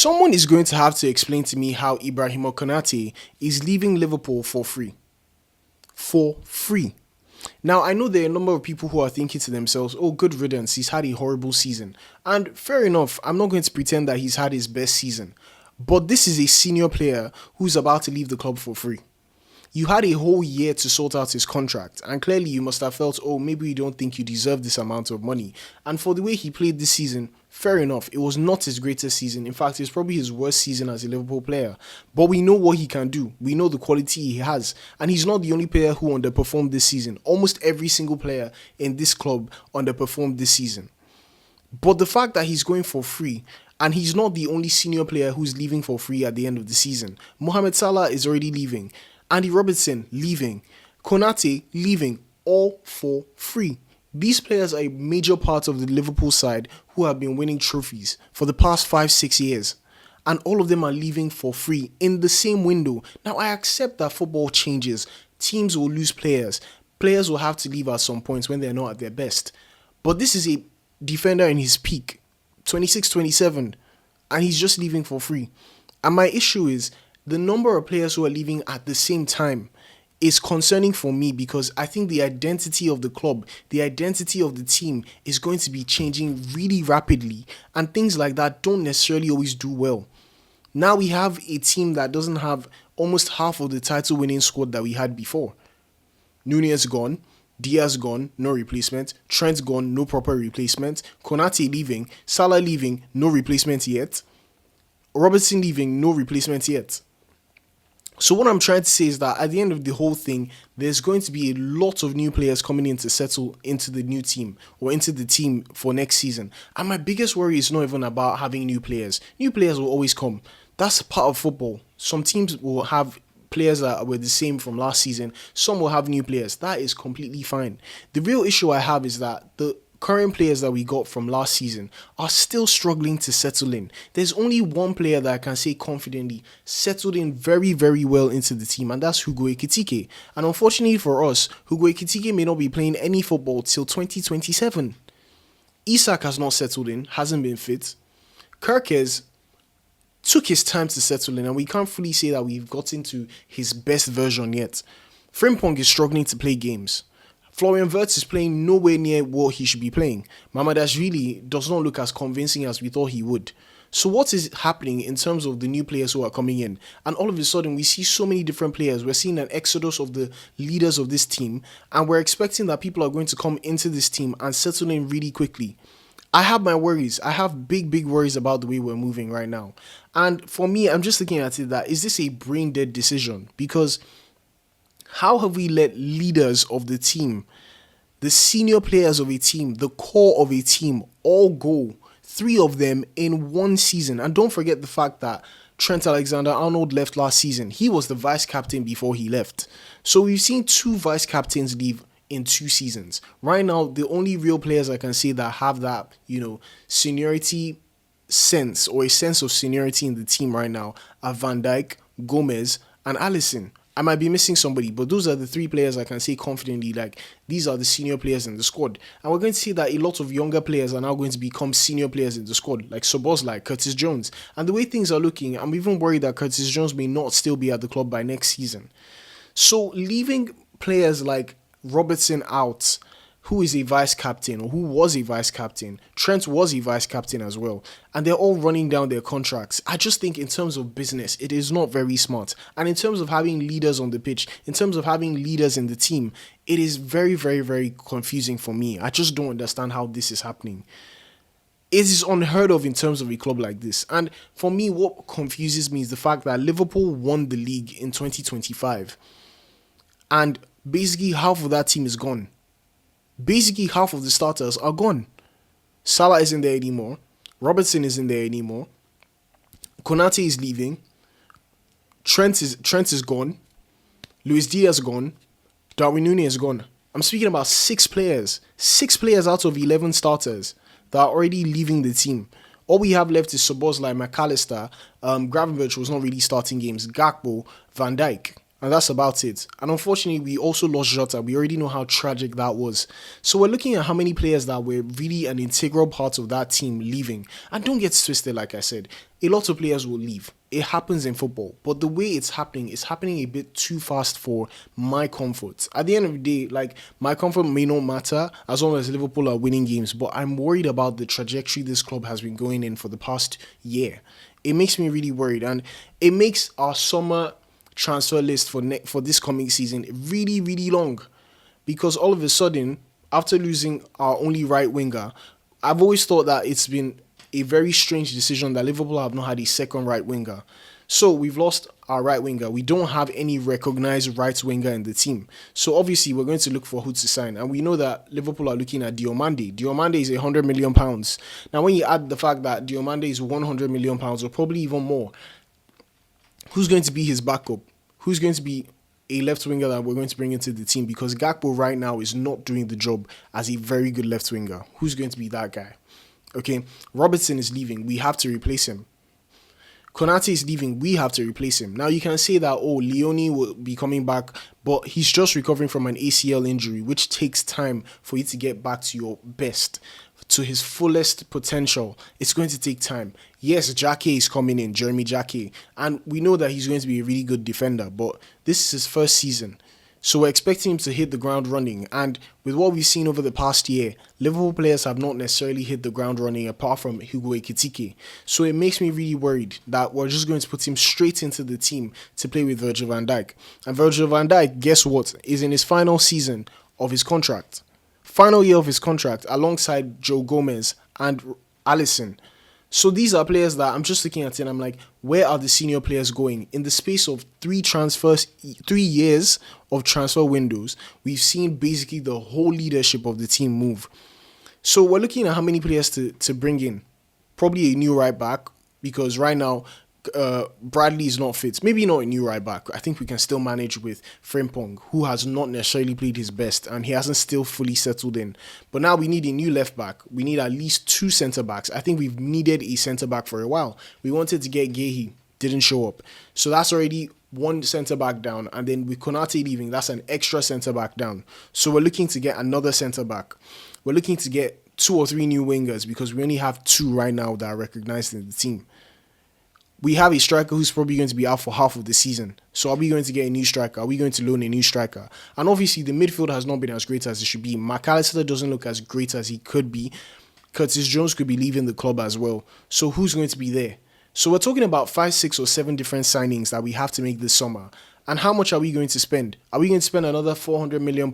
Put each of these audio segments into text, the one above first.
Someone is going to have to explain to me how Ibrahima Konaté is leaving Liverpool for free. For free. Now, I know there are a number of people who are thinking to themselves, oh, good riddance, he's had a horrible season. And fair enough, I'm not going to pretend that he's had his best season. But this is a senior player who's about to leave the club for free. You had a whole year to sort out his contract, and clearly you must have felt, oh, maybe you don't think you deserve this amount of money. And for the way he played this season, fair enough, it was not his greatest season. In fact, it's probably his worst season as a Liverpool player. But we know what he can do. We know the quality he has. And he's not the only player who underperformed this season. Almost every single player in this club underperformed this season. But the fact that he's going for free, and he's not the only senior player who's leaving for free at the end of the season. Mohamed Salah is already leaving. Andy Robertson leaving. Konaté leaving. All for free. These players are a major part of the Liverpool side who have been winning trophies for the past 5-6 years. And all of them are leaving for free in the same window. Now, I accept that football changes. Teams will lose players. Players will have to leave at some point when they're not at their best. But this is a defender in his peak. 26, 27, and he's just leaving for free. And my issue is the number of players who are leaving at the same time is concerning for me, because I think the identity of the club, the identity of the team is going to be changing really rapidly, and things like that don't necessarily always do well. Now we have a team that doesn't have almost half of the title winning squad that we had before. Nunez gone. Diaz gone, no replacement. Trent gone, no proper replacement. Konaté leaving. Salah leaving, no replacement yet. Robertson leaving, no replacement yet. So what I'm trying to say is that at the end of the whole thing, there's going to be a lot of new players coming in to settle into the new team or into the team for next season. And my biggest worry is not even about having new players. New players will always come. That's part of football. Some teams will have players that were the same from last season. Some will have new players. That is completely fine. The real issue I have is that the current players that we got from last season are still struggling to settle in. There's only one player that I can say confidently settled in very, very well into the team, and that's Hugo Ekitike. And unfortunately for us, Hugo Ekitike may not be playing any football till 2027. Isak has not settled in, hasn't been fit. Kirkes took his time to settle in, and we can't fully say that we've gotten to his best version yet. Frimpong is struggling to play games. Florian Wirtz is playing nowhere near what he should be playing. Mamardashvili does not look as convincing as we thought he would. So what is happening in terms of the new players who are coming in? And all of a sudden, we see so many different players. We're seeing an exodus of the leaders of this team, and we're expecting that people are going to come into this team and settle in really quickly. I have my worries. I have big, big worries about the way we're moving right now. And for me, I'm just looking at it that, is this a brain-dead decision? Because how have we let leaders of the team, the senior players of a team, the core of a team, all go, 3 of them in one season? And don't forget the fact that Trent Alexander-Arnold left last season. He was the vice-captain before he left. So we've seen 2 vice-captains leave in 2 seasons. Right now, the only real players I can say that have that, seniority sense, or a sense of seniority in the team right now, are Van Dijk, Gomez, and Alisson. I might be missing somebody, but those are the 3 players I can say confidently, like, these are the senior players in the squad. And we're going to see that a lot of younger players are now going to become senior players in the squad, like Szoboszlai, Curtis Jones. And the way things are looking, I'm even worried that Curtis Jones may not still be at the club by next season. So leaving players like Robertson out, who is a vice-captain, or who was a vice-captain. Trent was a vice-captain as well. And they're all running down their contracts. I just think in terms of business, it is not very smart. And in terms of having leaders on the pitch, in terms of having leaders in the team, it is very, very, very confusing for me. I just don't understand how this is happening. It is unheard of in terms of a club like this. And for me, what confuses me is the fact that Liverpool won the league in 2025. And basically half of that team is gone. Basically half of the starters are gone. Salah isn't there anymore. Robertson isn't there anymore. Konaté is leaving. Trent is gone. Luis Diaz gone. Darwin Núñez is gone. I'm speaking about 6 players. 6 players out of 11 starters that are already leaving the team. All we have left is Szoboszlai, McAllister. Gravenberch was not really starting games. Gakpo, Van Dijk. And that's about it. And unfortunately, we also lost Jota. We already know how tragic that was. So we're looking at how many players that were really an integral part of that team leaving. And don't get twisted, like I said, a lot of players will leave. It happens in football. But the way it's happening a bit too fast for my comfort. At the end of the day, like, my comfort may not matter as long as Liverpool are winning games. But I'm worried about the trajectory this club has been going in for the past year. It makes me really worried. And it makes our summer transfer list for this coming season really, really long, because all of a sudden, after losing our only right winger, I've always thought that it's been a very strange decision that Liverpool have not had a second right winger. So we've lost our right winger. We don't have any recognized right winger in the team. So obviously we're going to look for who to sign. And we know that Liverpool are looking at Diomande. Diomande is £100 million. Now when you add the fact that Diomande is £100 million or probably even more, who's going to be his backup? Who's going to be a left winger that we're going to bring into the team? Because Gakpo right now is not doing the job as a very good left winger. Who's going to be that guy? Okay, Robertson is leaving. We have to replace him. Konaté is leaving. We have to replace him. Now you can say that, oh, Leoni will be coming back, but he's just recovering from an ACL injury, which takes time for you to get back to your best, to his fullest potential. It's going to take time. Yes, Jacquet is coming in, Jérémy Jacquet, and we know that he's going to be a really good defender, but this is his first season. So we're expecting him to hit the ground running. And with what we've seen over the past year, Liverpool players have not necessarily hit the ground running apart from Hugo Ekitike. So it makes me really worried that we're just going to put him straight into the team to play with Virgil van Dijk. And Virgil van Dijk, guess what, is in his final season of his contract. Final year of his contract alongside Joe Gomez and Alisson. So these are players that I'm just looking at it and I'm like, where are the senior players going? In the space of 3 years of transfer windows, we've seen basically the whole leadership of the team move. So we're looking at how many players to bring in. Probably a new right back, because right now Bradley is not fit. Maybe not a new right back. I think we can still manage with Frimpong, who has not necessarily played his best and he hasn't still fully settled in. But now we need a new left back. We need at least 2 centre backs. I think we've needed a centre back for a while. We wanted to get Gehi, didn't show up. So that's already 1 centre back down, and then with Konaté leaving, that's an extra centre back down. So we're looking to get another centre back. We're looking to get 2 or 3 new wingers because we only have 2 right now that are recognized in the team. We have a striker who's probably going to be out for half of the season. So are we going to get a new striker? Are we going to loan a new striker? And obviously the midfield has not been as great as it should be. McAllister doesn't look as great as he could be. Curtis Jones could be leaving the club as well. So who's going to be there? So we're talking about 5, 6 or 7 different signings that we have to make this summer. And how much are we going to spend? Are we going to spend another £400 million?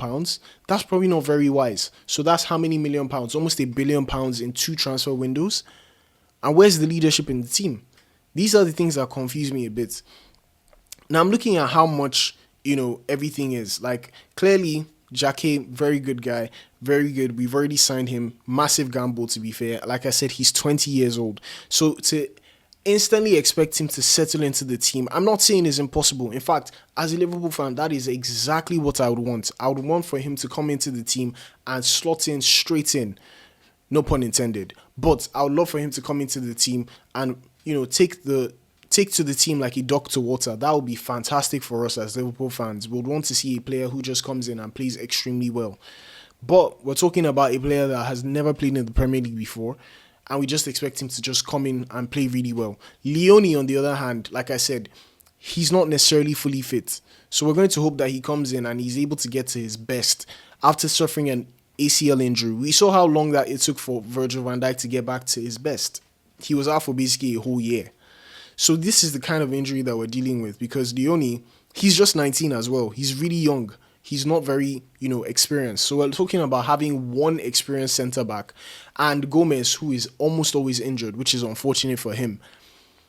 That's probably not very wise. So that's how many million pounds? Almost £1 billion in 2 transfer windows. And where's the leadership in the team? These are the things that confuse me a bit. Now I'm looking at how much, everything is. Like, clearly, Jacquet, very good guy, very good. We've already signed him. Massive gamble, to be fair. Like I said, he's 20 years old. So to instantly expect him to settle into the team, I'm not saying it's impossible. In fact, as a Liverpool fan, that is exactly what I would want. I would want for him to come into the team and slot in straight in. No pun intended. But I would love for him to come into the team and take to the team like a duck to water. That would be fantastic for us as Liverpool fans. We would want to see a player who just comes in and plays extremely well. But we're talking about a player that has never played in the Premier League before, and we just expect him to just come in and play really well. Leoni, on the other hand, like I said, he's not necessarily fully fit. So we're going to hope that he comes in and he's able to get to his best after suffering an ACL injury. We saw how long that it took for Virgil van Dijk to get back to his best. He was out for basically a whole year. So this is the kind of injury that we're dealing with, because Leoni, he's just 19 as well. He's really young. He's not very, experienced. So we're talking about having 1 experienced centre-back and Gomez, who is almost always injured, which is unfortunate for him.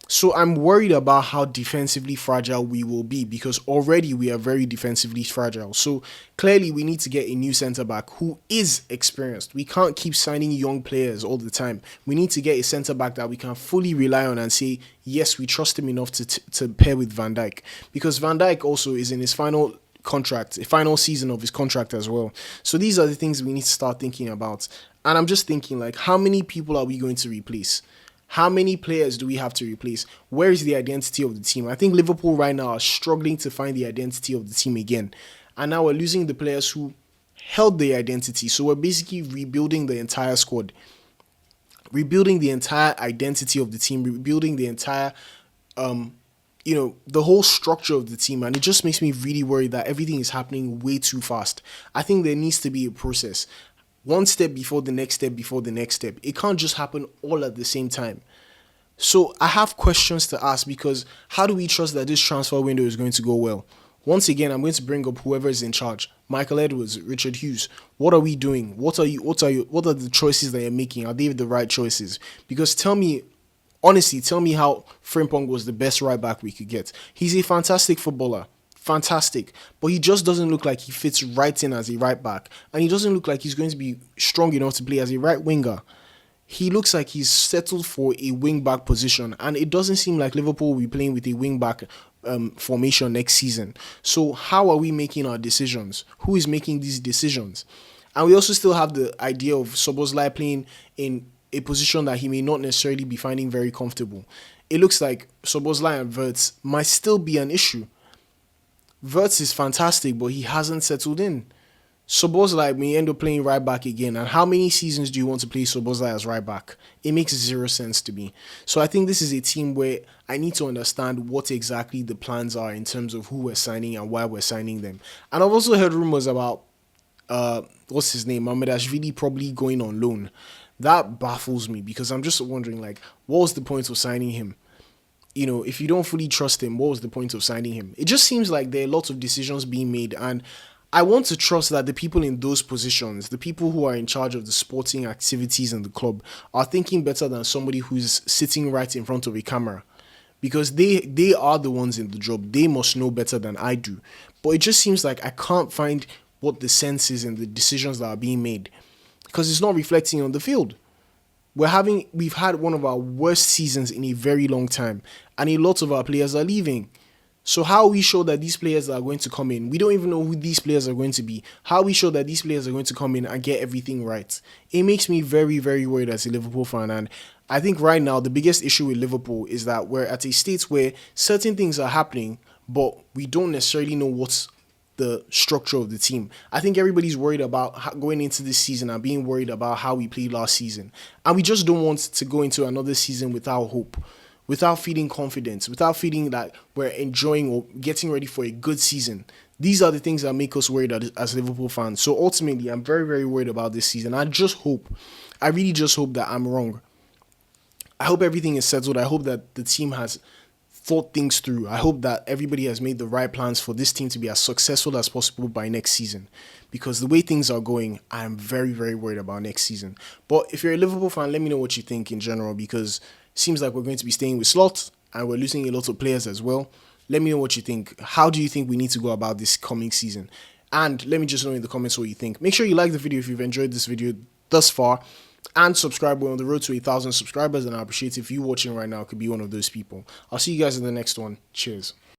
So I'm worried about how defensively fragile we will be, because already we are very defensively fragile. So clearly we need to get a new centre-back who is experienced. We can't keep signing young players all the time. We need to get a centre-back that we can fully rely on and say, yes, we trust him enough to pair with Van Dijk. Because Van Dijk also is in his final season of his contract as well. So these are the things we need to start thinking about. And I'm just thinking, like, how many people are we going to replace? How many players do we have to replace? Where is the identity of the team? I think Liverpool right now are struggling to find the identity of the team again. And now we're losing the players who held the identity. So we're basically rebuilding the entire squad, rebuilding the entire identity of the team, rebuilding the entire, the whole structure of the team. And it just makes me really worried that everything is happening way too fast. I think there needs to be a process. One step before the next step before the next step. It can't just happen all at the same time. So I have questions to ask, because how do we trust that this transfer window is going to go well? Once again, I'm going to bring up whoever is in charge. Michael Edwards, Richard Hughes. What are we doing? What are the choices that you're making? Are they the right choices? Because honestly, tell me how Frimpong was the best right back we could get. He's a fantastic footballer. Fantastic, but he just doesn't look like he fits right in as a right back, and he doesn't look like he's going to be strong enough to play as a right winger. He looks like he's settled for a wing back position, and it doesn't seem like Liverpool will be playing with a wing back formation next season. So how are we making our decisions? Who is making these decisions? And we also still have the idea of Szoboszlai playing in a position that he may not necessarily be finding very comfortable. It looks like Szoboszlai and Wirtz might still be an issue. Wirtz is fantastic, but he hasn't settled in. Szoboszlai may end up playing right back again. And how many seasons do you want to play Szoboszlai as right back? It makes zero sense to me. So I think this is a team where I need to understand what exactly the plans are in terms of who we're signing and why we're signing them. And I've also heard rumors about, what's his name, Mamedashvili probably going on loan. That baffles me, because I'm just wondering, like, what was the point of signing him? If you don't fully trust him, what was the point of signing him? It just seems like there are lots of decisions being made, and I want to trust that the people in those positions, the people who are in charge of the sporting activities in the club, are thinking better than somebody who's sitting right in front of a camera, because they are the ones in the job. They must know better than I do. But it just seems like I can't find what the sense is in the decisions that are being made, because it's not reflecting on the field. We've had one of our worst seasons in a very long time, and a lot of our players are leaving. So how are we sure that these players that are going to come in, we don't even know who these players are going to be. How are we sure that these players are going to come in and get everything right? It makes me very, very worried as a Liverpool fan. And I think right now the biggest issue with Liverpool is that we're at a state where certain things are happening, but we don't necessarily know what's the structure of the team. I think everybody's worried about going into this season and being worried about how we played last season. And we just don't want to go into another season without hope, without feeling confidence, without feeling that we're enjoying or getting ready for a good season. These are the things that make us worried as Liverpool fans. So ultimately, I'm very, very worried about this season. I really just hope that I'm wrong. I hope everything is settled. I hope that the team has thought things through. I hope that everybody has made the right plans for this team to be as successful as possible by next season, because the way things are going, I'm very, very worried about next season. But if you're a Liverpool fan, let me know what you think in general, because it seems like we're going to be staying with Slot and we're losing a lot of players as well. Let me know what you think. How do you think we need to go about this coming season? And let me just know in the comments what you think. Make sure you like the video if you've enjoyed this video thus far, and subscribe. We're on the road to 1,000 subscribers, and I appreciate if you watching right now could be one of those people. I'll see you guys in the next one. Cheers.